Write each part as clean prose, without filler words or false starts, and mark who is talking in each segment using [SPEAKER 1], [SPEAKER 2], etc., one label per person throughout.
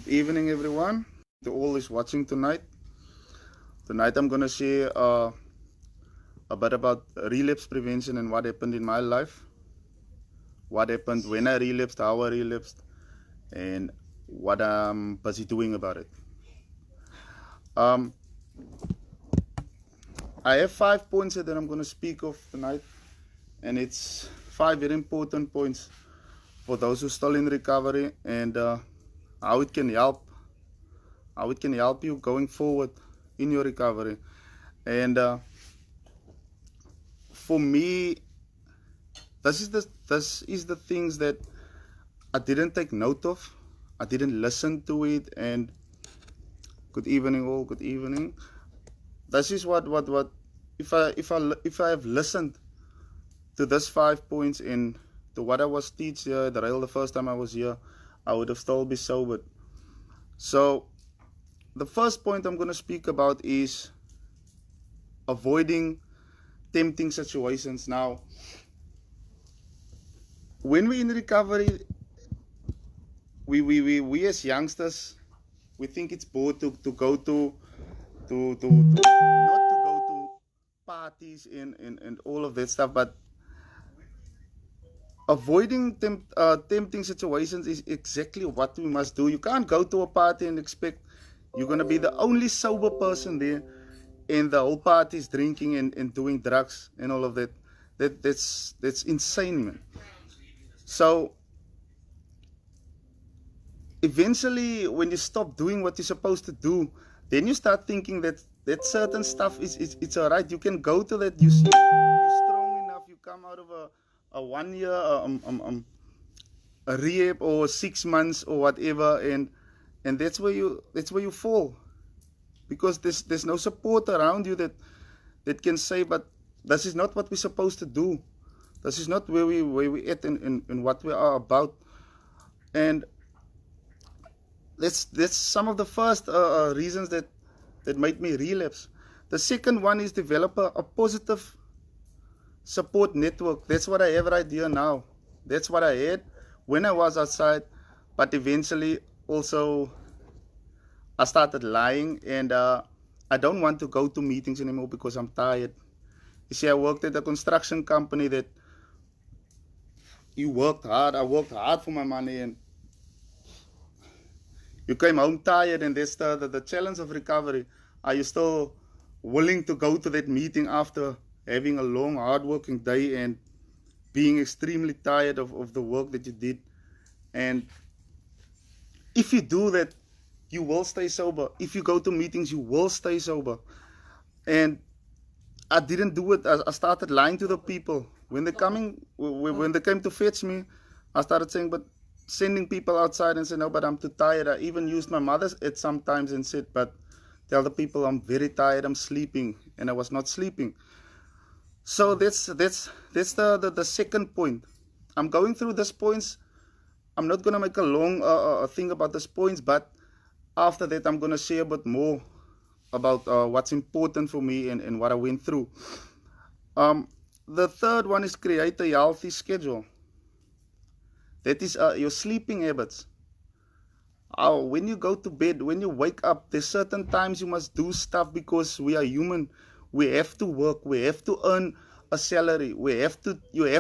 [SPEAKER 1] Good evening, everyone. To all is watching tonight. Tonight, I'm gonna share a bit about relapse prevention and what happened in my life. What happened when I relapsed, how I relapsed, and what I'm busy doing about it. Um, I have 5 points that I'm gonna speak of tonight, and it's 5 very important points for those who are still in recovery and how it can help you going forward in your recovery. And for me, this is the things that I didn't take note of. I didn't listen to it. And good evening, all. Good evening. This is what if I have listened to this 5 points and to what I was teach here at the RAEL the first time I was here, I would have still be sober. So the first point I'm going to speak about is avoiding tempting situations. Now, when we're in recovery, we as youngsters, we think it's bored to go to not to go to parties and all of that stuff, but avoiding tempting situations is exactly what we must do. You can't go to a party and expect you're going to be the only sober person there and the whole party is drinking and doing drugs and all of that. That's insane, man. So eventually, when you stop doing what you're supposed to do, then you start thinking that certain stuff is it's alright. You can go to that. You're strong enough. You come out of a 1 year a rehab or 6 months or whatever, and that's where you fall, because there's no support around you that can say, but this is not what we're supposed to do. This is not where we at and what we are about. And that's some of the first reasons that made me relapse. The second one is develop a positive support network. That's what I have right here now. That's what I had when I was outside, but eventually also I started lying, and I don't want to go to meetings anymore because I'm tired. You see, I worked at a construction company that you worked hard. I worked hard for my money, and you came home tired, and that's the challenge of recovery. Are you still willing to go to that meeting after having a long, hard-working day and being extremely tired of the work that you did? And if you do that, you will stay sober. If you go to meetings, you will stay sober. And I didn't do it. I started lying to the people. When they came to fetch me, I started saying, but sending people outside and say, no, but I'm too tired. I even used my mother's at sometimes and said, but tell the people I'm very tired, I'm sleeping, and I was not sleeping. So that's the second point. I'm going through these points. I'm not going to make a long thing about these points, but after that I'm going to share a bit more about what's important for me and what I went through. The third one is create a healthy schedule. That is your sleeping habits. When you go to bed, when you wake up, there's certain times you must do stuff because we are human. We have to work. We have to earn a salary. You have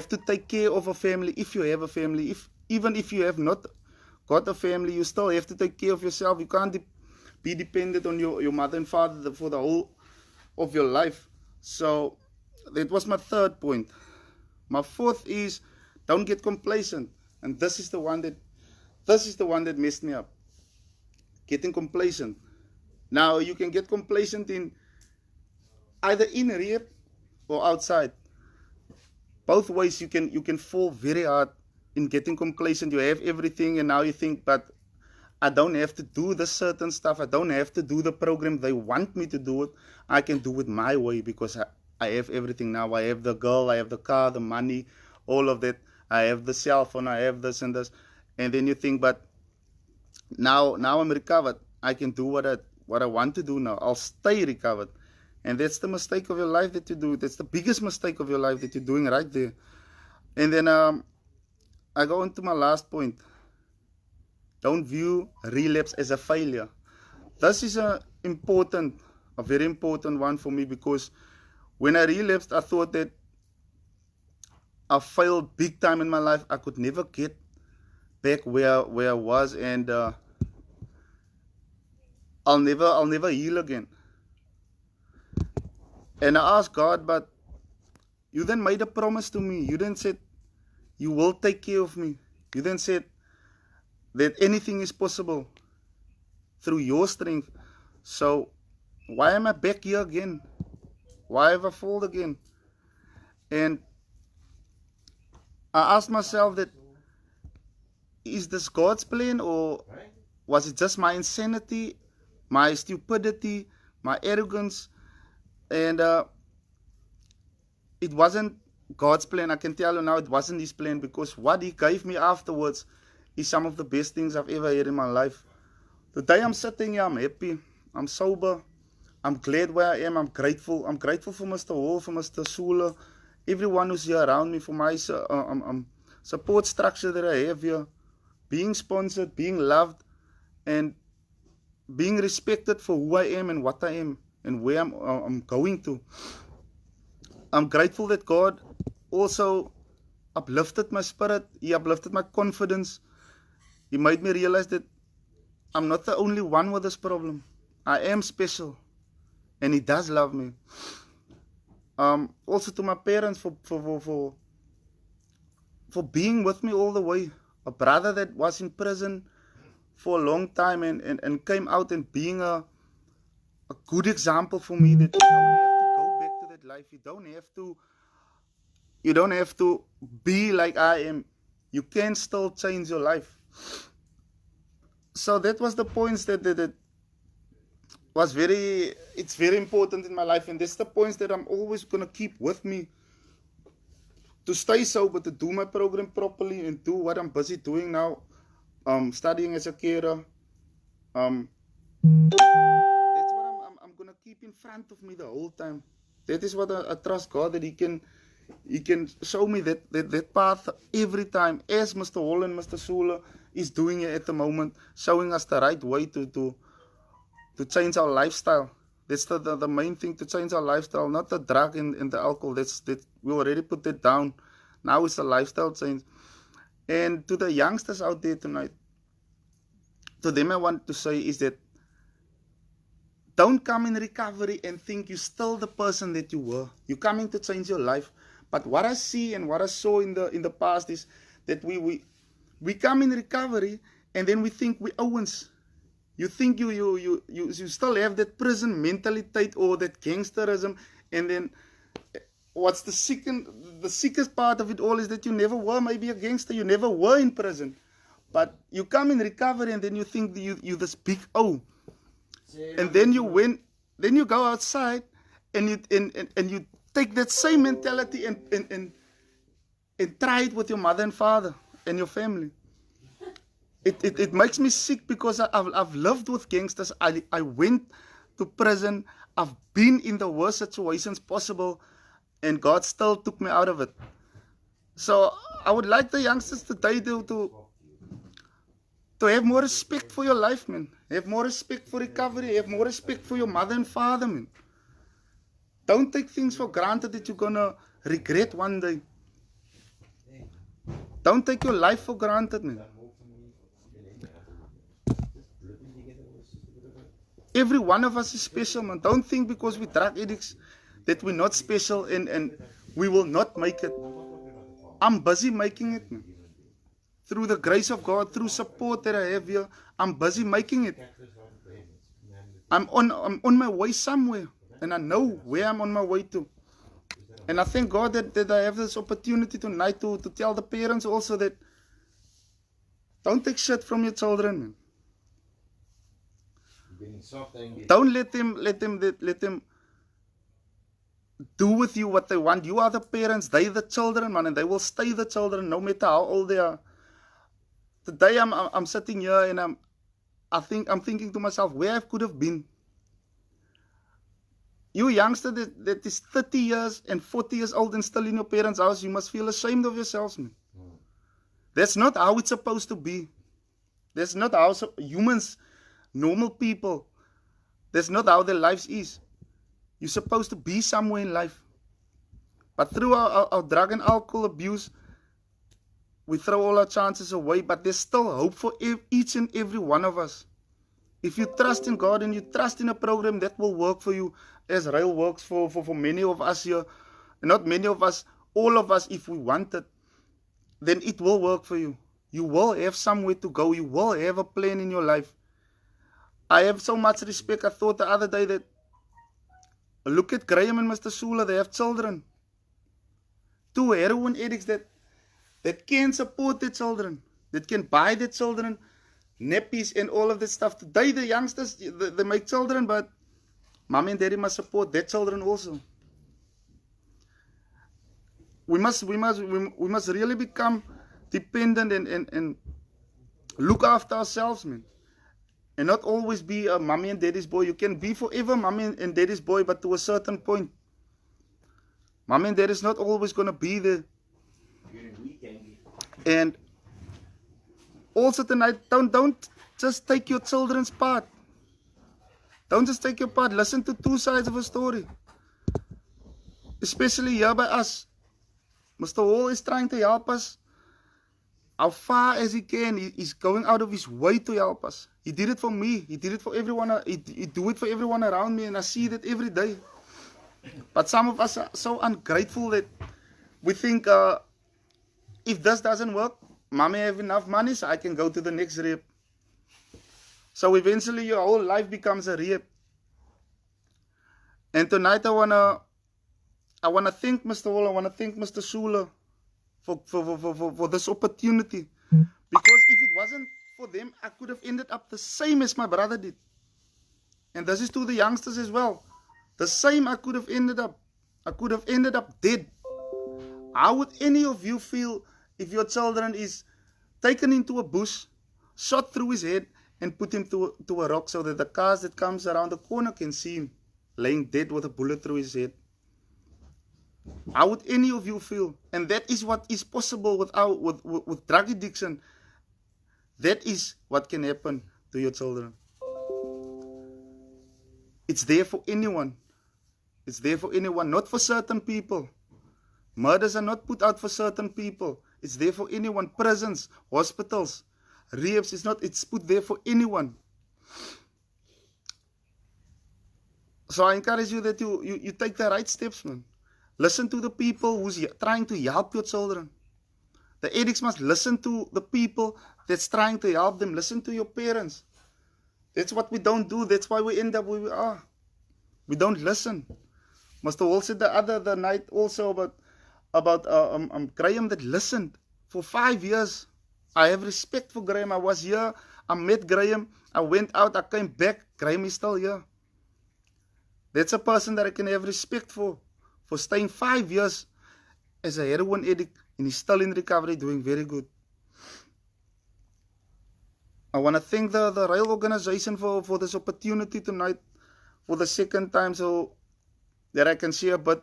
[SPEAKER 1] to take care of a family if you have a family. Even if you have not got a family, you still have to take care of yourself. You can't be dependent on your mother and father for the whole of your life. So that was my third point. My fourth is don't get complacent. And this is the one that messed me up. Getting complacent. Now you can get complacent in either in rehab or outside. Both ways you can fall very hard in getting complacent. You have everything and now you think, but I don't have to do the certain stuff. I don't have to do the program they want me to do it. I can do it my way because I have everything now. I have the girl, I have the car, the money, all of that. I have the cell phone, I have this and this. And then you think, but now I'm recovered. I can do what I want to do now. I'll stay recovered. And that's the mistake of your life that you do. That's the biggest mistake of your life that you're doing right there. And then I go into my last point. don't view relapse as a failure. This is a very important one for me, because when I relapsed, I thought that I failed big time in my life. I could never get back where I was, and I'll never heal again. And I asked God, but you then made a promise to me. You then said you will take care of me. You then said that anything is possible through your strength. So why am I back here again? Why have I fallen again? And I asked myself that, is this God's plan, or was it just my insanity, my stupidity, my arrogance? And it wasn't God's plan. I can tell you now, it wasn't His plan, because what He gave me afterwards is some of the best things I've ever had in my life. Today I'm sitting here, I'm happy, I'm sober, I'm glad where I am, I'm grateful. I'm grateful for Mr. Hall, for Mr. Sula, everyone who's here around me, for my support structure that I have here, being sponsored, being loved, and being respected for who I am and what I am and where I'm going to. I'm grateful that God also uplifted my spirit. He uplifted my confidence. He made me realize that I'm not the only one with this problem. I am special, and He does love me. Also to my parents for being with me all the way. A brother that was in prison for a long time and came out and being a good example for me, that you don't have to go back to that life. You don't have to be like I am. You can still change your life. So that was the points that was it's very important in my life, and that's the points that I'm always gonna keep with me to stay sober, to do my program properly, and do what I'm busy doing now, studying as a carer. That's what I'm gonna keep in front of me the whole time. That is what I trust God, that He can show me that path every time, as Mr. Hall and Mr. Sula is doing it at the moment, showing us the right way to change our lifestyle. That's the main thing, to change our lifestyle, not the drug and the alcohol. That we already put that down. Now it's a lifestyle change. And to the youngsters out there tonight, to them I want to say is that don't come in recovery and think you're still the person that you were. You're coming to change your life. But what I see and what I saw in the past is that we come in recovery, and then we think we Owens. You think you still have that prison mentality or that gangsterism, and then what's the sickest part of it all is that you never were maybe a gangster, you never were in prison, but you come in recovery and then you think you this big O, and then you go outside and you take that same mentality and try it with your mother and father and your family. It makes me sick, because I've lived with gangsters. I went to prison. I've been in the worst situations possible, and God still took me out of it. So I would like the youngsters today to have more respect for your life, man. Have more respect for recovery. Have more respect for your mother and father, man. Don't take things for granted that you're gonna regret one day. Don't take your life for granted, man. Every one of us is special, man. Don't think because we're drug addicts that we're not special and we will not make it. I'm busy making it, man. Through the grace of God, through support that I have here, I'm busy making it. I'm on my way somewhere, and I know where I'm on my way to. And I thank God that I have this opportunity tonight to tell the parents also that don't take shit from your children, man. Don't let them do with you what they want. You are the parents, they the children, man, and they will stay the children no matter how old they are. Today I'm sitting here and I'm thinking to myself where I could have been. You youngster that is 30 years and 40 years old and still in your parents' house, you must feel ashamed of yourselves, man. That's not how it's supposed to be. That's not how humans, normal people, that's not how their lives is. You're supposed to be somewhere in life. But through our drug and alcohol abuse, we throw all our chances away, but there's still hope for each and every one of us. If you trust in God and you trust in a program that will work for you, as RAEL works for many of us here, not many of us, all of us, if we want it, then it will work for you. You will have somewhere to go. You will have a plan in your life. I have so much respect. I thought the other day that, look at Graham and Mr. Sula, they have children. 2 heroin addicts that can support their children, that can buy their children nappies and all of that stuff. Today the youngsters, they make children, but mommy and daddy must support their children also. We must really become dependent and look after ourselves, man. And not always be a mommy and daddy's boy. You can be forever mommy and daddy's boy, but to a certain point. Mommy and daddy is not always going to be there. And also tonight, don't just take your children's part. Don't just take your part. Listen to 2 sides of a story. Especially here by us. Mr. Hall is trying to help us how far as he can. He's going out of his way to help us. He did it for me. He did it for everyone. He do it for everyone around me, and I see that every day. But some of us are so ungrateful that we think, if this doesn't work, mommy have enough money, so I can go to the next rehab. So eventually your whole life becomes a rehab. And tonight I wanna thank Mr. Hall, I wanna thank Mr. Sula for this opportunity. Because if it wasn't for them, I could have ended up the same as my brother did. And this is to the youngsters as well. The same I could have ended up. I could have ended up dead. How would any of you feel if your children is taken into a bush, shot through his head, and put him to a rock so that the cars that comes around the corner can see him laying dead with a bullet through his head? How would any of you feel? And that is what is possible with drug addiction. That is what can happen to your children. It's there for anyone. It's there for anyone, not for certain people. Murders are not put out for certain people. It's there for anyone. Prisons, hospitals, rehabs, it's put there for anyone. So I encourage you that you take the right steps, man. Listen to the people who's trying to help your children. The addicts must listen to the people that's trying to help them. Listen to your parents. That's what we don't do. That's why we end up where we are. We don't listen. Mr. Hall said the other night also about Graham that listened for 5 years. I have respect for Graham. I was here. I met Graham. I went out. I came back. Graham is still here. That's a person that I can have respect for staying 5 years as a heroin addict, and he's still in recovery, doing very good. I want to thank the RAEL organization for this opportunity tonight for the second time, so that I can share a bit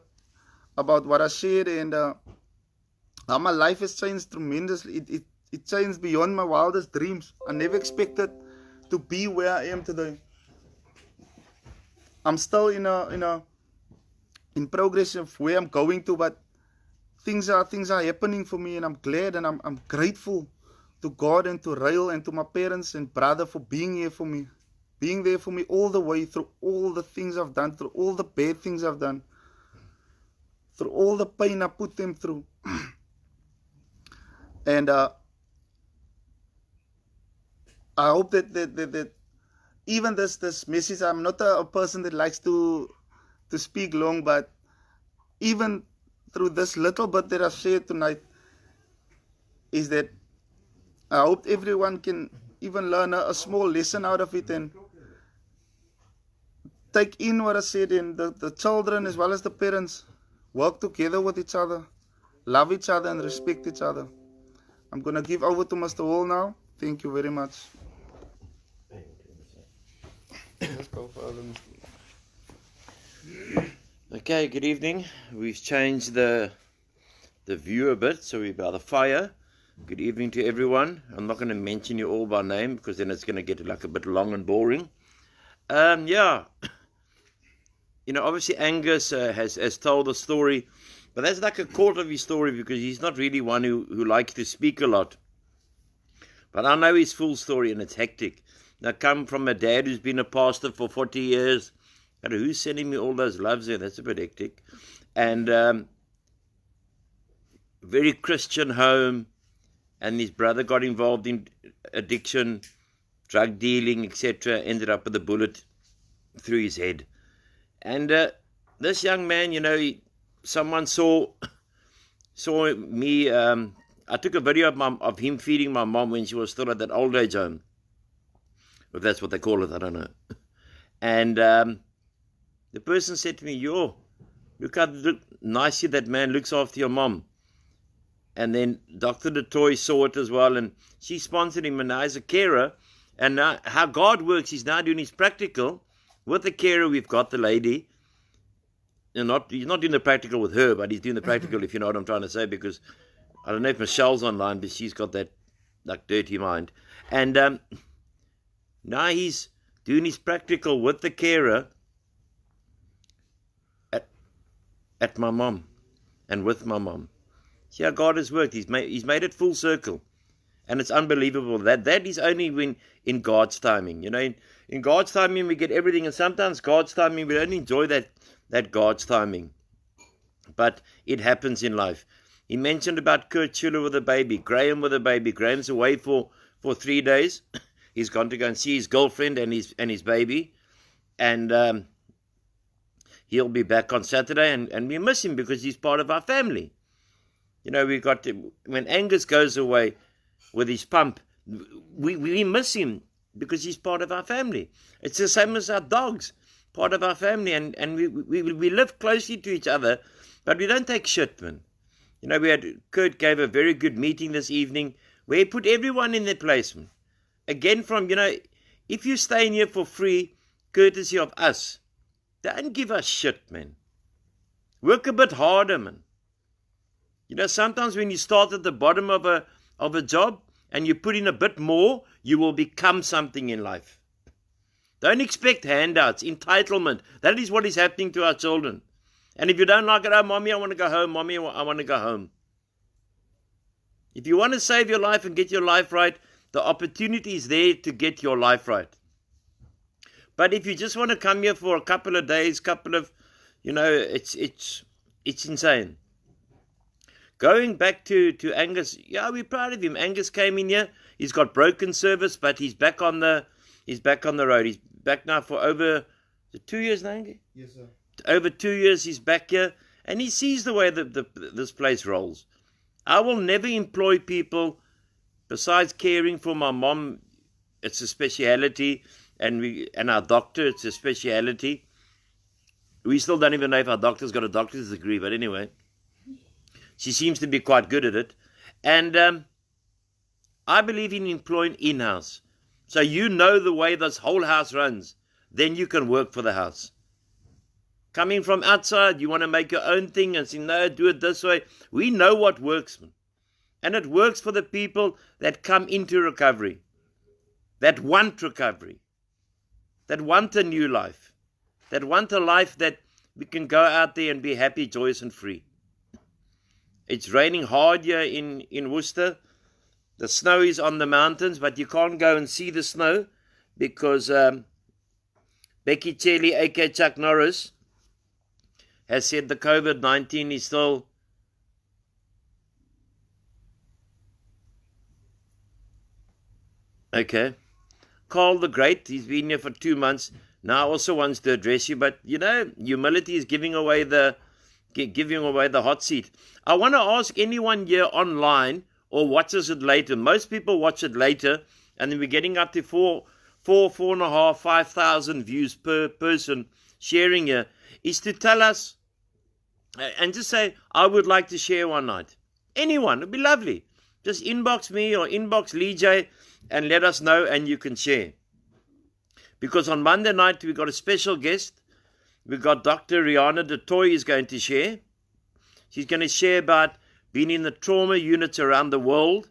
[SPEAKER 1] about what I shared and how my life has changed tremendously. It changed beyond my wildest dreams. I never expected to be where I am today. I'm still in progress of where I'm going to, but things are happening for me, and I'm glad and I'm grateful to God and to RAEL and to my parents and brother for being here for me. Being there for me all the way through all the things I've done, through all the bad things I've done, through all the pain I put them through. And I hope that even this message, I'm not a person that likes to speak long, but even through this little bit that I've shared tonight, is that I hope everyone can even learn a small lesson out of it and take in what I said, and the children as well as the parents work together with each other, love each other and respect each other. I'm going to give over to Mr. Hall now. Thank you very much. Let's go further, Mr.
[SPEAKER 2] Okay, good evening. We've changed the view a bit, so we're by the fire. Good evening to everyone. I'm not going to mention you all by name because then it's going to get like a bit long and boring. Yeah, obviously Angus has told a story, but that's like a quarter of his story because he's not really one who likes to speak a lot. But I know his full story and it's hectic. Now, come from a dad who's been a pastor for 40 years. Who's sending me all those loves there? That's a bit hectic. And very Christian home. And his brother got involved in addiction, drug dealing, etc. Ended up with a bullet through his head. And this young man, someone saw me. I took a video of him feeding my mom when she was still at that old age home. If that's what they call it, I don't know. And the person said to me, look how nicely that man looks after your mom. And then Dr. DeToy saw it as well, and she sponsored him, and now he's a carer. And now how God works, he's now doing his practical. With the carer, we've got the lady. He's not doing the practical with her, but he's doing the practical, if you know what I'm trying to say, because I don't know if Michelle's online, but she's got that like dirty mind. And now he's doing his practical with the carer at my mom and with my mom. See how God has worked. He's made it full circle. And it's unbelievable. That is only when in God's timing. In God's timing we get everything, and sometimes God's timing we don't enjoy that God's timing. But it happens in life. He mentioned about Kurt Schuller with a baby, Graham with a baby. Graham's away for 3 days. He's gone to go and see his girlfriend and his baby. And he'll be back on Saturday, and we miss him because he's part of our family. We got when Angus goes away with his pump, we miss him because he's part of our family. It's the same as our dogs, part of our family, and we live closely to each other, but we don't take shit, man. Kurt gave a very good meeting this evening where he put everyone in their place, man. Again, if you stay in here for free, courtesy of us, don't give us shit, man. Work a bit harder, man. Sometimes when you start at the bottom of a job and you put in a bit more, you will become something in life. Don't expect handouts, entitlement. That is what is happening to our children. And if you don't like it, oh, mommy, I want to go home. Mommy, I want to go home. If you want to save your life and get your life right, the opportunity is there to get your life right. But if you just want to come here for a couple of days, it's insane. Going back to Angus, yeah, we're proud of him. Angus came in here. He's got broken service, but he's back on the road. He's back now for over 2 years now, Angus?
[SPEAKER 1] Yes, sir.
[SPEAKER 2] Over 2 years he's back here, and he sees the way this place rolls. I will never employ people besides caring for my mom. It's a speciality, and our doctor, it's a speciality. We still don't even know if our doctor's got a doctor's degree, but anyway. She seems to be quite good at it. And I believe in employing in-house. So you know the way this whole house runs. Then you can work for the house. Coming from outside, you want to make your own thing and say, no, do it this way. We know what works. And it works for the people that come into recovery. That want recovery. That want a new life. That want a life that we can go out there and be happy, joyous and free. It's raining hard here in Worcester. The snow is on the mountains, but you can't go and see the snow because Becky Chelly, a.k.a. Chuck Norris, has said the COVID-19 is still okay. Carl the Great, he's been here for 2 months. Now also wants to address you, but humility is giving away the hot seat. I want to ask anyone here online or watches it later. Most people watch it later, and then we're getting up to 4.5, 5,000 views per person sharing here, is to tell us and just say, I would like to share one night. Anyone, it'd be lovely. Just inbox me or inbox Lee J and let us know, and you can share. Because on Monday night, we've got a special guest. We've got Dr. Rihanna DeToy is going to share. She's going to share about being in the trauma units around the world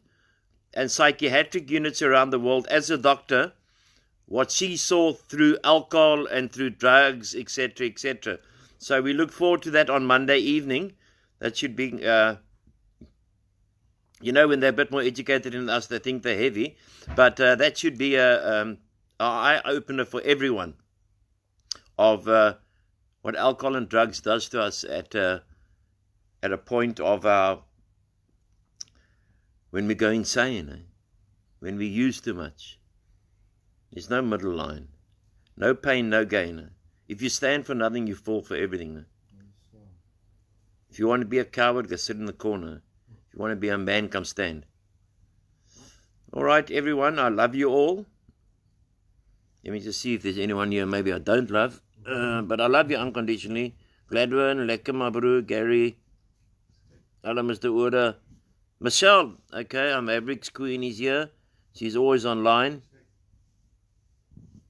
[SPEAKER 2] and psychiatric units around the world as a doctor, what she saw through alcohol and through drugs, etc., etc. So we look forward to that on Monday evening. That should be, when they're a bit more educated than us, they think they're heavy. But that should be an eye-opener for everyone of what alcohol and drugs does to us at a point of when we go insane, when we use too much. There's no middle line. No pain, no gain. If you stand for nothing, you fall for everything. If you want to be a coward, go sit in the corner. If you want to be a man, come stand. All right, everyone, I love you all. Let me just see if there's anyone here maybe I don't love. But I love you unconditionally. Gladwin, Lekker, my bro, Gary. Hello, Mr. Oda. Michelle, okay, our Mavericks Queen is here. She's always online.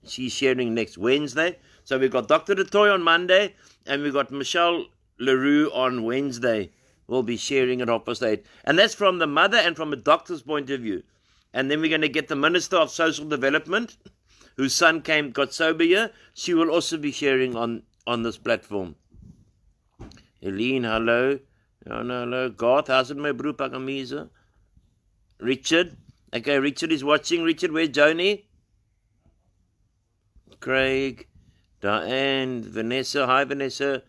[SPEAKER 2] She's sharing next Wednesday. So we've got Dr. DeToy on Monday, and we've got Michelle LaRue on Wednesday. We'll be sharing at 8:30. And that's from the mother and from a doctor's point of view. And then we're going to get the Minister of Social Development, whose son got sober here. She will also be sharing on this platform. Helene, hello. Hello. Garth, how's it, my bro, Pakamisa? Richard. Okay, Richard is watching. Richard, where's Joni? Craig, Diane, Vanessa. Hi, Vanessa.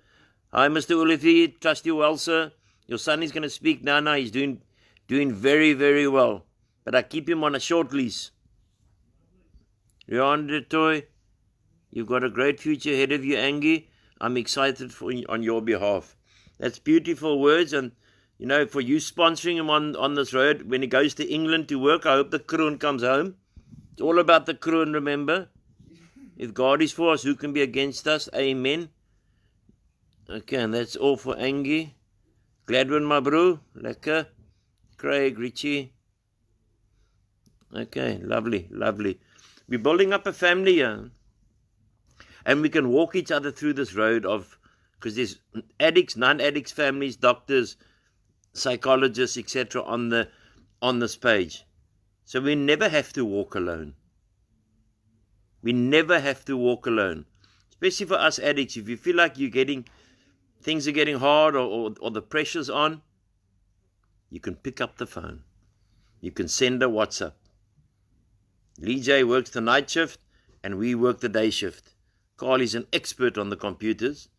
[SPEAKER 2] Hi, Mr. Ulifi. Trust you well, sir. Your son is going to speak now. He's doing very, very well. But I keep him on a short leash. Rihanna Toy, you've got a great future ahead of you, Angie. I'm excited on your behalf. That's beautiful words, and for you sponsoring him on this road when he goes to England to work. I hope the kroon comes home. It's all about the kroon, remember. If God is for us, who can be against us? Amen. Okay, and that's all for Angie. Gladwin, my bro. Lekker. Craig, Richie. Okay, lovely. We're building up a family here. And we can walk each other through this road because there's addicts, non-addicts, families, doctors, psychologists, etc. on this page. So we never have to walk alone. We never have to walk alone. Especially for us addicts, if you feel like things are getting hard or the pressure's on, you can pick up the phone. You can send a WhatsApp. Lee J works the night shift and we work the day shift. Carl is an expert on the computers.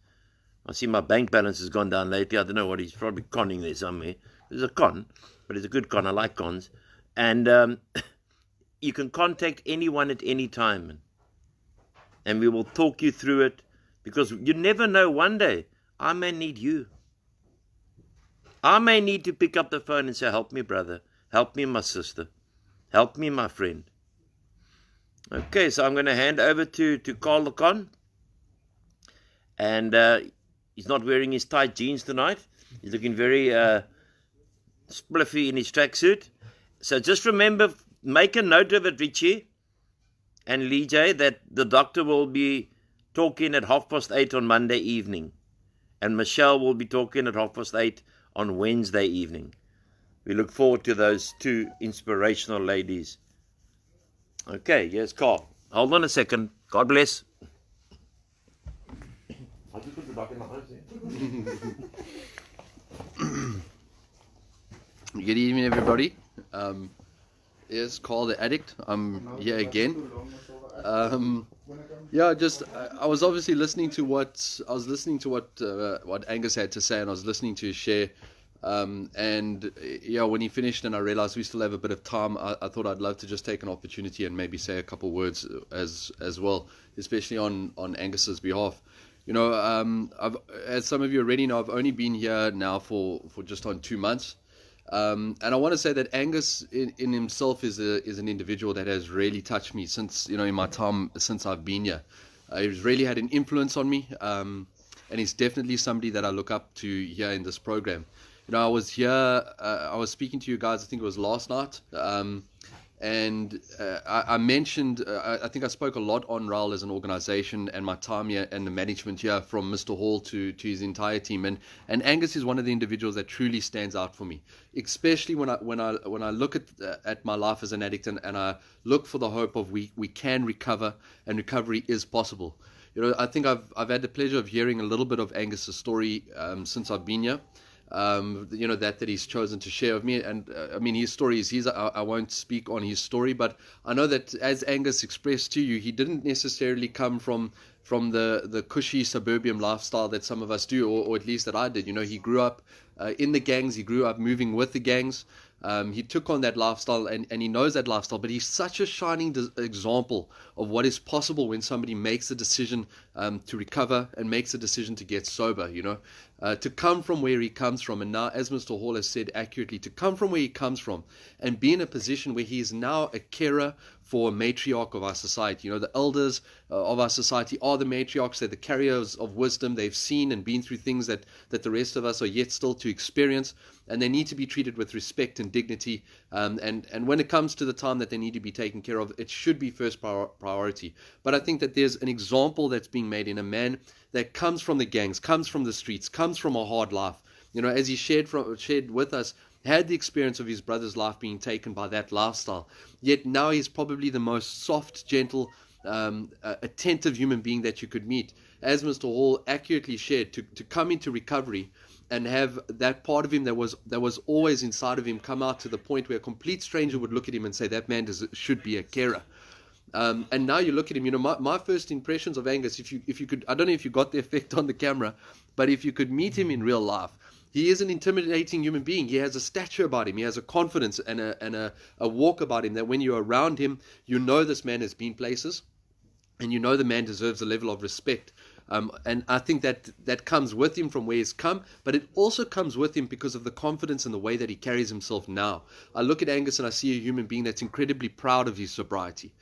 [SPEAKER 2] I see my bank balance has gone down lately. I don't know what he's probably conning there somewhere. There's a con, but it's a good con. I like cons. And you can contact anyone at any time. And we will talk you through it. Because you never know, one day, I may need you. I may need to pick up the phone and say, help me, brother. Help me, my sister. Help me, my friend. Okay, so I'm going to hand over to Carl the Con. And he's not wearing his tight jeans tonight. He's looking very spliffy in his tracksuit. So just remember, make a note of it, Richie and Lee J, that the doctor will be talking at 8:30 on Monday evening. And Michelle will be talking at 8:30 on Wednesday evening. We look forward to those two inspirational ladies. Okay, yes, Carl. Hold on a second. God bless. I'll just put the bucket in my house.
[SPEAKER 3] Good evening, everybody. Yes, Carl the Addict. I'm here again. I was obviously listening to what Angus had to say, and I was listening to his share. When he finished and I realized we still have a bit of time, I thought I'd love to just take an opportunity and maybe say a couple words as well, especially on Angus's behalf. As some of you already know, I've only been here now for just on 2 months. And I want to say that Angus in himself is an individual that has really touched me since, in my time since I've been here. He's really had an influence on me, and he's definitely somebody that I look up to here in this program. I was here, I was speaking to you guys, I think it was last night, And I mentioned, I think I spoke a lot on RAEL as an organization and my time here and the management here, from Mr. Hall to his entire team. And Angus is one of the individuals that truly stands out for me, especially when I look at my life as an addict, and I look for the hope of we can recover, and recovery is possible. You know, I think I've had the pleasure of hearing a little bit of Angus's story since I've been here. You know, that he's chosen to share with me, and I mean, his story is his. I won't speak on his story, but I know that, as Angus expressed to you, he didn't necessarily come from the cushy suburban lifestyle that some of us do, or at least that I did. You know, he grew up in the gangs. He grew up moving with the gangs. He took on that lifestyle, and he knows that lifestyle, but he's such a shining example of what is possible when somebody makes a decision to recover and makes a decision to get sober, you know, to come from where he comes from. And now, as Mr. Hall has said accurately, to come from where he comes from and be in a position where he is now a carer for a matriarch of our society. You know, the elders of our society are the matriarchs. They're the carriers of wisdom. They've seen and been through things that the rest of us are yet still to experience, and they need to be treated with respect and dignity. And when it comes to the time that they need to be taken care of, it should be first priority. But I think that there's an example that's being made in a man that comes from the gangs, comes from the streets, comes from a hard life. You know, as he shared with us, had the experience of his brother's life being taken by that lifestyle. Yet now he's probably the most soft, gentle, attentive human being that you could meet. As Mr. Hall accurately shared, to come into recovery and have that part of him that was always inside of him come out to the point where a complete stranger would look at him and say, that man should be a carer. And now you look at him, you know, my first impressions of Angus, if you could, I don't know if you got the effect on the camera, but if you could meet him in real life, he is an intimidating human being. He has a stature about him. He has a confidence and a walk about him that when you're around him, you know this man has been places, and you know the man deserves a level of respect. And I think that comes with him from where he's come, but it also comes with him because of the confidence and the way that he carries himself now. I look at Angus and I see a human being that's incredibly proud of his sobriety,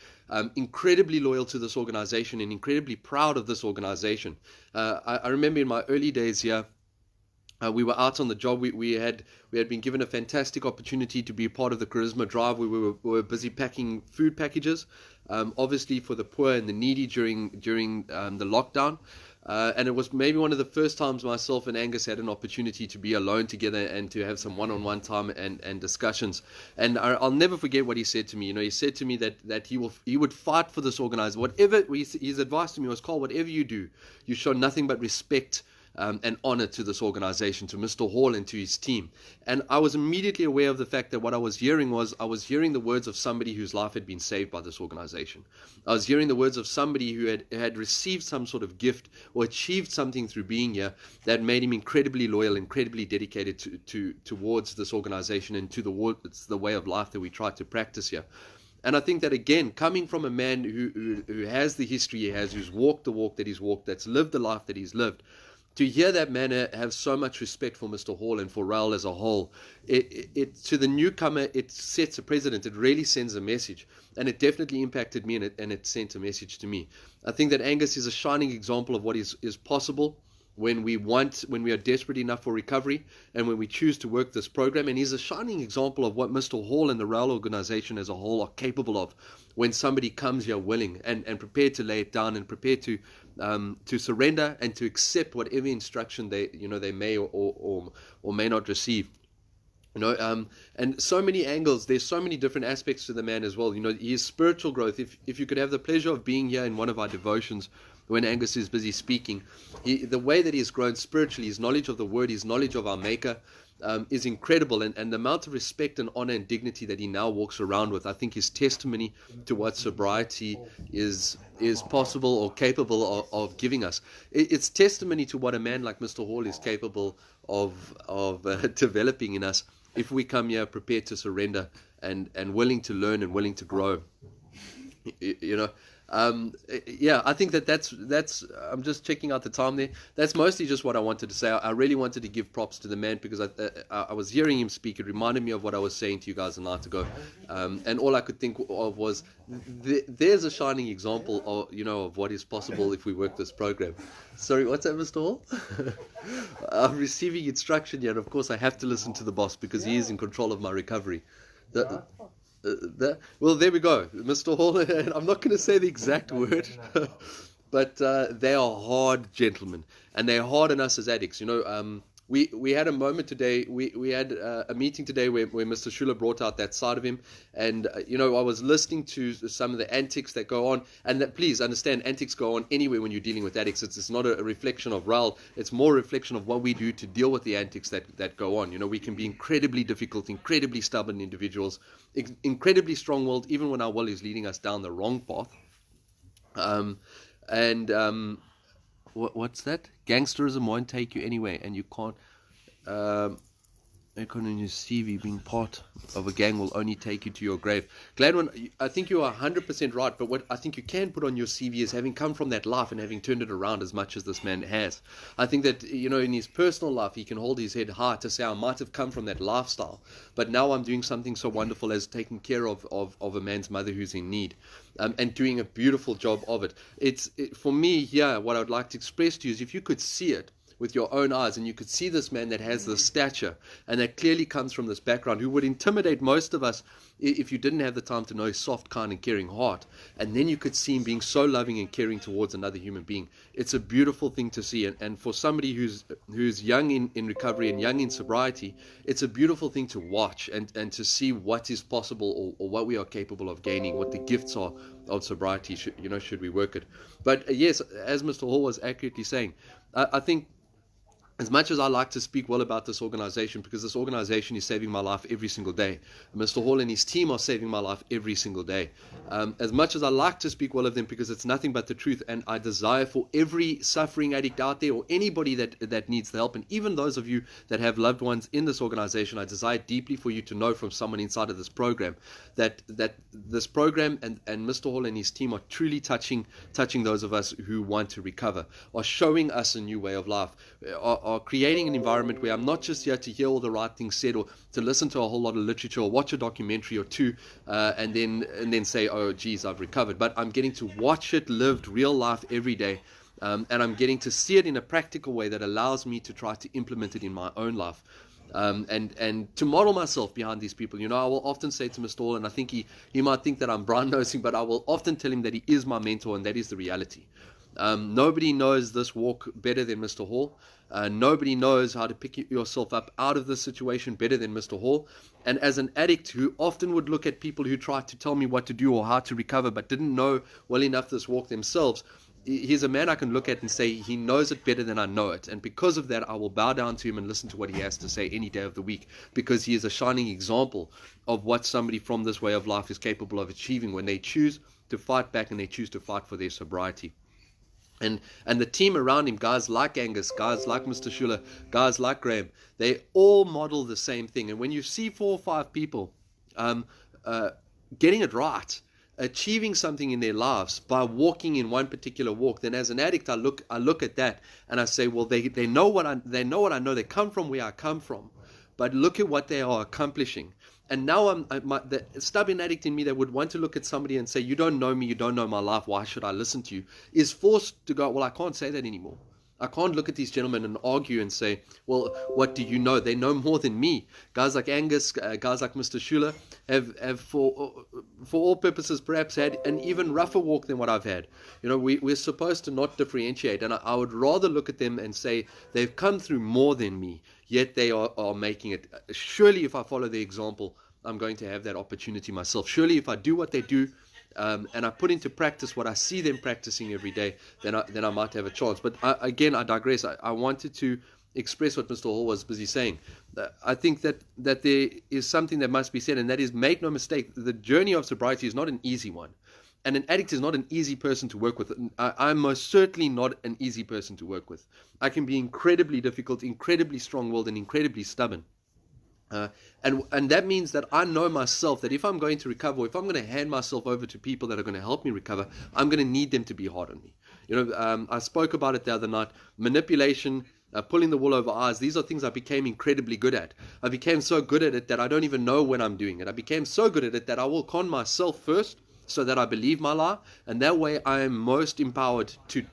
[SPEAKER 3] incredibly loyal to this organization, and incredibly proud of this organization. I remember in my early days here, we were out on the job. We had been given a fantastic opportunity to be a part of the Charisma Drive. We were busy packing food packages, obviously for the poor and the needy during the lockdown. And it was maybe one of the first times myself and Angus had an opportunity to be alone together and to have some one-on-one time and discussions. And I'll never forget what he said to me. You know, he said to me that he would fight for this organization. Whatever his advice to me was, Carl, whatever you do, you show nothing but respect and honor to this organization, to Mr. Hall and to his team. And I was immediately aware of the fact that what I was hearing the words of somebody whose life had been saved by this organization. I was hearing the words of somebody who had received some sort of gift or achieved something through being here that made him incredibly loyal, incredibly dedicated towards this organization and to the way of life that we try to practice here. And I think that, again, coming from a man who has the history he has, who's walked the walk that he's walked, that's lived the life that he's lived, to hear that man have so much respect for Mr. Hall and for RAEL as a whole, it to the newcomer, it sets a precedent. It really sends a message, and it definitely impacted me, and it sent a message to me. I think that Angus is a shining example of what is possible when we are desperate enough for recovery, and when we choose to work this program. And he's a shining example of what Mr. Hall and the RAEL organization as a whole are capable of when somebody comes here willing and prepared to lay it down, and prepared to surrender and to accept whatever instruction they may or may not receive. You know, and so many angles. There's so many different aspects to the man as well. You know, his spiritual growth. If you could have the pleasure of being here in one of our devotions when Angus is busy speaking, the way that he has grown spiritually, his knowledge of the Word, his knowledge of our Maker, is incredible, and the amount of respect and honor and dignity that he now walks around with, I think, is testimony to what sobriety is possible or capable of giving us. It's testimony to what a man like Mr. Hall is capable of developing in us if we come here prepared to surrender and willing to learn and willing to grow. You know. I think that's I'm just checking out the time there. That's mostly just what I wanted to say. I really wanted to give props to the man because I was hearing him speak. It reminded me of what I was saying to you guys a night ago, and all I could think of was there's a shining example of what is possible if we work this program. Sorry, what's that, Mr. Hall? I'm receiving instruction here, and of course I have to listen to the boss because he is in control of my recovery. Well, there we go, Mr. Hall. I'm not going to say the exact word, but they are hard gentlemen, and they're hard on us as addicts. We had a moment today. We had a meeting today where Mr. Schuler brought out that side of him, and I was listening to some of the antics that go on, and that, please understand, antics go on anywhere when you're dealing with addicts. It's not a reflection of RAEL. It's more a reflection of what we do to deal with the antics that go on. We can be incredibly difficult, incredibly stubborn individuals, incredibly strong-willed, even when our will is leading us down the wrong path. What's that? Gangsterism won't take you anywhere, and you can't. On your CV, being part of a gang will only take you to your grave. Gladwin, I think you are 100% right, but what I think you can put on your CV is having come from that life and having turned it around as much as this man has. I think that, in his personal life, he can hold his head high to say, I might have come from that lifestyle, but now I'm doing something so wonderful as taking care of a man's mother who's in need, and doing a beautiful job of it. For me here, what I would like to express to you is if you could see it with your own eyes, and you could see this man that has the stature and that clearly comes from this background, who would intimidate most of us if you didn't have the time to know his soft, kind and caring heart, and then you could see him being so loving and caring towards another human being. It's a beautiful thing to see, and for somebody who's young in recovery and young in sobriety, it's a beautiful thing to watch and to see what is possible, or what we are capable of gaining, what the gifts are of sobriety, should we work it. But yes, as Mr. Hall was accurately saying, I think, as much as I like to speak well about this organization, because this organization is saving my life every single day, Mr. Hall and his team are saving my life every single day. As much as I like to speak well of them, because it's nothing but the truth, and I desire for every suffering addict out there, or anybody that needs the help, and even those of you that have loved ones in this organization, I desire deeply for you to know from someone inside of this program that this program and Mr. Hall and his team are truly touching those of us who want to recover, are showing us a new way of life, are creating an environment where I'm not just here to hear all the right things said, or to listen to a whole lot of literature, or watch a documentary or two, and then say, oh geez, I've recovered, but I'm getting to watch it lived real life every day, and I'm getting to see it in a practical way that allows me to try to implement it in my own life. And to model myself behind these people. I will often say to Mr. Hall, and I think he might think that I'm brown-nosing, but I will often tell him that he is my mentor, and that is the reality. Nobody knows this walk better than Mr. Hall. Nobody knows how to pick yourself up out of this situation better than Mr. Hall. And as an addict who often would look at people who tried to tell me what to do or how to recover, but didn't know well enough this walk themselves, he's a man I can look at and say he knows it better than I know it. And because of that, I will bow down to him and listen to what he has to say any day of the week, because he is a shining example of what somebody from this way of life is capable of achieving when they choose to fight back and they choose to fight for their sobriety. And the team around him, guys like Angus, guys like Mr. Schuler, guys like Graham, they all model the same thing. And when you see 4 or 5 people getting it right, achieving something in their lives by walking in one particular walk, then as an addict, I look at that and I say, well, they know what I know. They come from where I come from, but look at what they are accomplishing. And now the stubborn addict in me that would want to look at somebody and say, you don't know me, you don't know my life, why should I listen to you, is forced to go, well, I can't say that anymore. I can't look at these gentlemen and argue and say, well, what do you know? They know more than me. Guys like Angus, guys like Mr. Schuler have for all purposes perhaps had an even rougher walk than what I've had. We're supposed to not differentiate, and I would rather look at them and say they've come through more than me, yet they are making it. Surely if I follow their example, I'm going to have that opportunity myself. Surely if I do what they do, and I put into practice what I see them practicing every day, then I might have a chance. But I digress. I wanted to express what Mr. Hall was busy saying. I think that there is something that must be said, and that is, make no mistake, the journey of sobriety is not an easy one. And an addict is not an easy person to work with. I'm most certainly not an easy person to work with. I can be incredibly difficult, incredibly strong-willed, and incredibly stubborn. And that means that I know myself that if I'm going to recover, if I'm going to hand myself over to people that are going to help me recover, I'm going to need them to be hard on me. I spoke about it the other night. Manipulation, pulling the wool over eyes, these are things I became incredibly good at. I became so good at it that I don't even know when I'm doing it. I became so good at it that I will con myself first. so that I believe my lie, and that way I am most empowered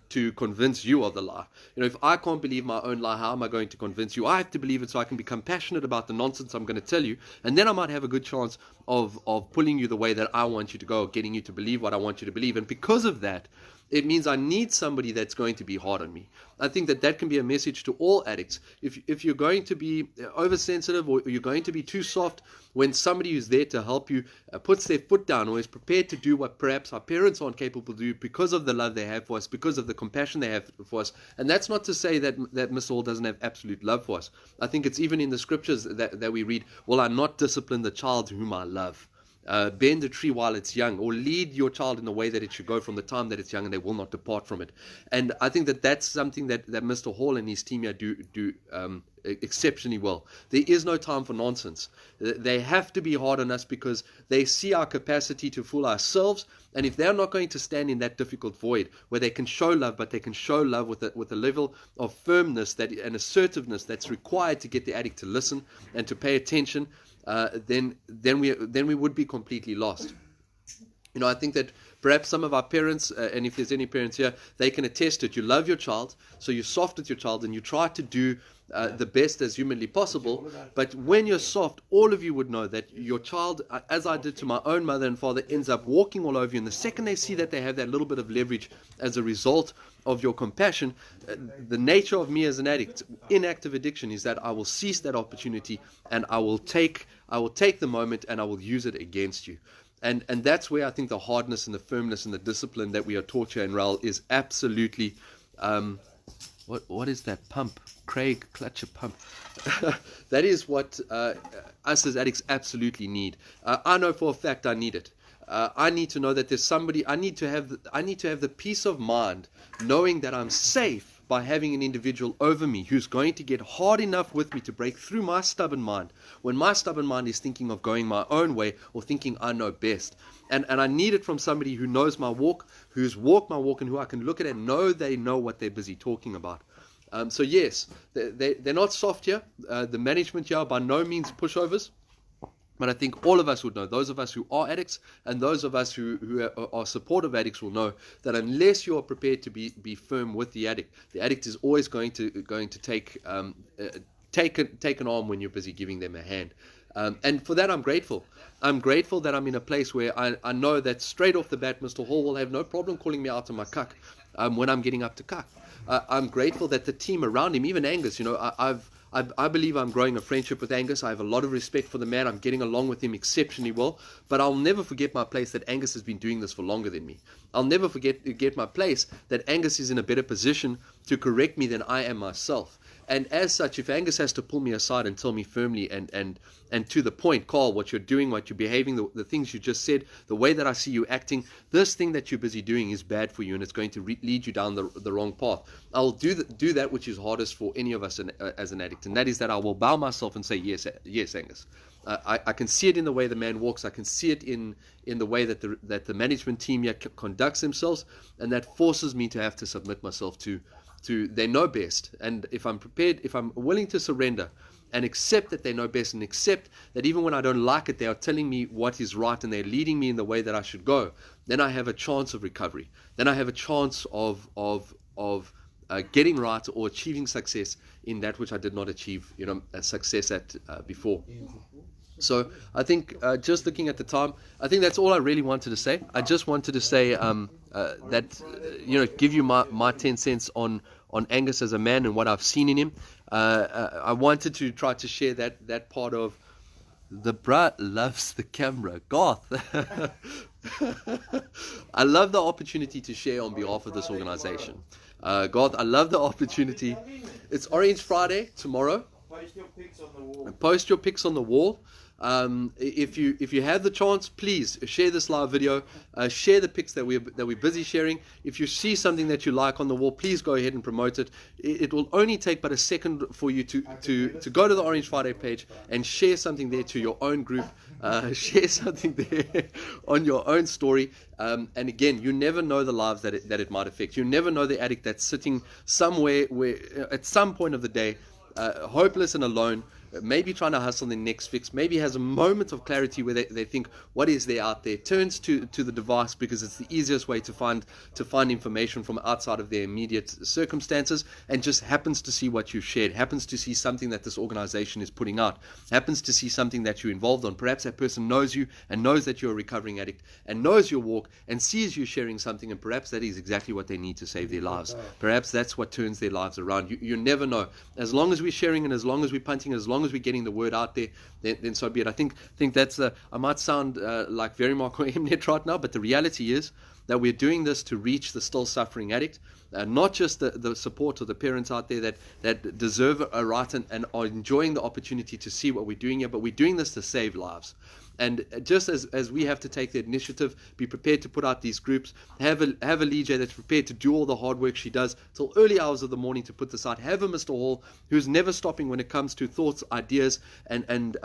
[SPEAKER 3] to convince you of the lie. If I can't believe my own lie, how am I going to convince you? I have to believe it so I can become passionate about the nonsense I'm going to tell you, and then I might have a good chance of pulling you the way that I want you to go, getting you to believe what I want you to believe. And because of that, it means I need somebody that's going to be hard on me. I think that can be a message to all addicts. If you're going to be oversensitive, or you're going to be too soft, when somebody who's there to help you puts their foot down, or is prepared to do what perhaps our parents aren't capable to do because of the love they have for us, because of the compassion they have for us. And that's not to say that Mr. Hall doesn't have absolute love for us. I think it's even in the scriptures that we read, will I not discipline the child whom I love? Bend the tree while it's young, or lead your child in the way that it should go from the time that it's young, and they will not depart from it. And I think that's something that Mr. Hall and his team here do exceptionally well. There is no time for nonsense. They have to be hard on us because they see our capacity to fool ourselves, and if they're not going to stand in that difficult void where they can show love, but they can show love with a level of firmness and assertiveness that's required to get the addict to listen and to pay attention, then we would be completely lost. I think that perhaps some of our parents, and if there's any parents here, they can attest to it. You love your child, so you're soft with your child, and you try to do the best as humanly possible. But when you're soft, all of you would know that your child, as I did to my own mother and father, ends up walking all over you. And the second they see that they have that little bit of leverage as a result of your compassion, the nature of me as an addict, in active addiction, is that I will seize that opportunity, and I will take the moment, and I will use it against you. And that's where I think the hardness and the firmness and the discipline that we are taught here in RAEL is absolutely, what is that pump? Craig Clutcher pump. That is what us as addicts absolutely need. I know for a fact I need it. I need to know that there's somebody. I need to have the peace of mind knowing that I'm safe by having an individual over me who's going to get hard enough with me to break through my stubborn mind when my stubborn mind is thinking of going my own way or thinking I know best. And I need it from somebody who knows my walk, who's walked my walk, and who I can look at and know they know what they're busy talking about. So yes, they're not soft here. The management here are by no means pushovers. But I think all of us would know, those of us who are addicts and those of us who are supportive addicts will know that unless you are prepared to be firm with the addict is always going to take an arm when you're busy giving them a hand. And for that, I'm grateful. I'm grateful that I'm in a place where I know that straight off the bat, Mr. Hall will have no problem calling me out on my cuck when I'm getting up to cuck. I'm grateful that the team around him, even Angus, I believe I'm growing a friendship with Angus. I have a lot of respect for the man. I'm getting along with him exceptionally well. But I'll never forget my place that Angus has been doing this for longer than me. I'll never forget my place that Angus is in a better position to correct me than I am myself. And as such, if Angus has to pull me aside and tell me firmly and to the point, Carl, what you're doing, what you're behaving, the things you just said, the way that I see you acting, this thing that you're busy doing is bad for you and it's going to lead you down the wrong path. I'll do that which is hardest for any of us as an addict, and that is that I will bow myself and say, yes, Angus. I can see it in the way the man walks. I can see it in the way that the management team here conducts themselves, and that forces me to have to submit myself to they know best. And if I'm prepared, if I'm willing to surrender and accept that they know best, and accept that even when I don't like it, they are telling me what is right and they're leading me in the way that I should go, then I have a chance of recovery. Then I have a chance of getting right or achieving success in that which I did not achieve, a success at before. So I think just looking at the time, I think that's all I really wanted to say. I just wanted to say that, give you my 10 cents on Angus as a man and what I've seen in him. I wanted to try to share that part of the bruh loves the camera. Goth. I love the opportunity to share on behalf of this organization. Goth, I love the opportunity. It's Orange Friday tomorrow.
[SPEAKER 2] Post your pics on the wall.
[SPEAKER 3] Post your pics on the wall. If you have the chance, please share this live video. Share the pics that we're busy sharing. If you see something that you like on the wall, please go ahead and promote it. It will only take but a second for you to go to the Orange Friday page and share something there to your own group. Share something there on your own story. And again, you never know the lives that it might affect. You never know the addict that's sitting somewhere where at some point of the day, hopeless and alone, maybe trying to hustle the next fix, maybe has a moment of clarity where they think, what is there out there, turns to the device because it's the easiest way to find information from outside of their immediate circumstances, and just happens to see what you've shared, happens to see something that this organization is putting out, happens to see something that you're involved on. Perhaps that person knows you and knows that you're a recovering addict and knows your walk and sees you sharing something, and perhaps that is exactly what they need to save their lives. Perhaps that's what turns their lives around. You never know. As long as we're sharing and as long as we're punting, as long as we're getting the word out there, then so be it. I think that's I might sound like very Mark or Mnet right now, but the reality is that we're doing this to reach the still suffering addict, not just the support of the parents out there that deserve a right and are enjoying the opportunity to see what we're doing here, but we're doing this to save lives. And just as we have to take the initiative, be prepared to put out these groups, have a Lee J that's prepared to do all the hard work she does till early hours of the morning to put this out, have a Mr. Hall who's never stopping when it comes to thoughts, ideas, and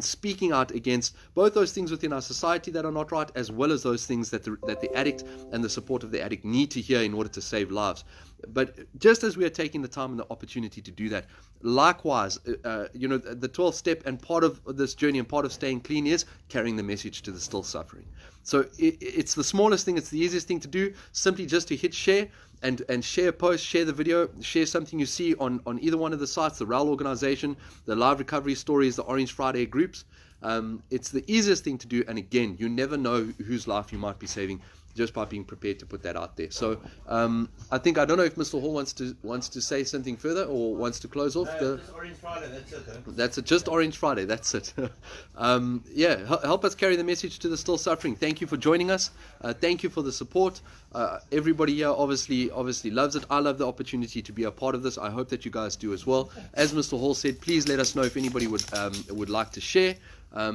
[SPEAKER 3] speaking out against both those things within our society that are not right, as well as those things that the addict and the support of the addict need to hear in order to save lives. But just as we are taking the time and the opportunity to do that, likewise, the 12th step and part of this journey and part of staying clean is carrying the message to the still suffering. So it's the smallest thing, it's the easiest thing to do, simply just to hit share and share a post, share the video, share something you see on either one of the sites, the RAEL organization, the Live Recovery Stories, the Orange Friday groups. It's the easiest thing to do, and again, you never know whose life you might be saving just by being prepared to put that out there. So I don't know if Mr. Hall wants to say something further or wants to close off.
[SPEAKER 2] Just Orange Friday, that's it.
[SPEAKER 3] That's it, just Orange Friday, that's it. Help us carry the message to the still suffering. Thank you for joining us. Thank you for the support. Everybody here obviously loves it. I love the opportunity to be a part of this. I hope that you guys do as well. As Mr. Hall said, please let us know if anybody would like to share.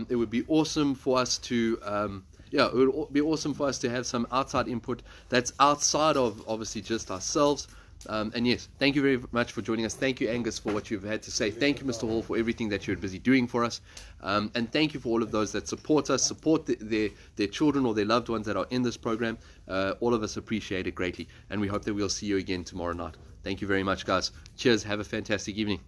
[SPEAKER 3] It would be awesome for us to it would be awesome for us to have some outside input that's outside of obviously just ourselves. And yes, thank you very much for joining us. Thank you, Angus, for what you've had to say. Thank you, Mr. Hall, for everything that you're busy doing for us. And thank you for all of those that support us, support their children or their loved ones that are in this program. All of us appreciate it greatly. And we hope that we'll see you again tomorrow night. Thank you very much, guys. Cheers. Have a fantastic evening.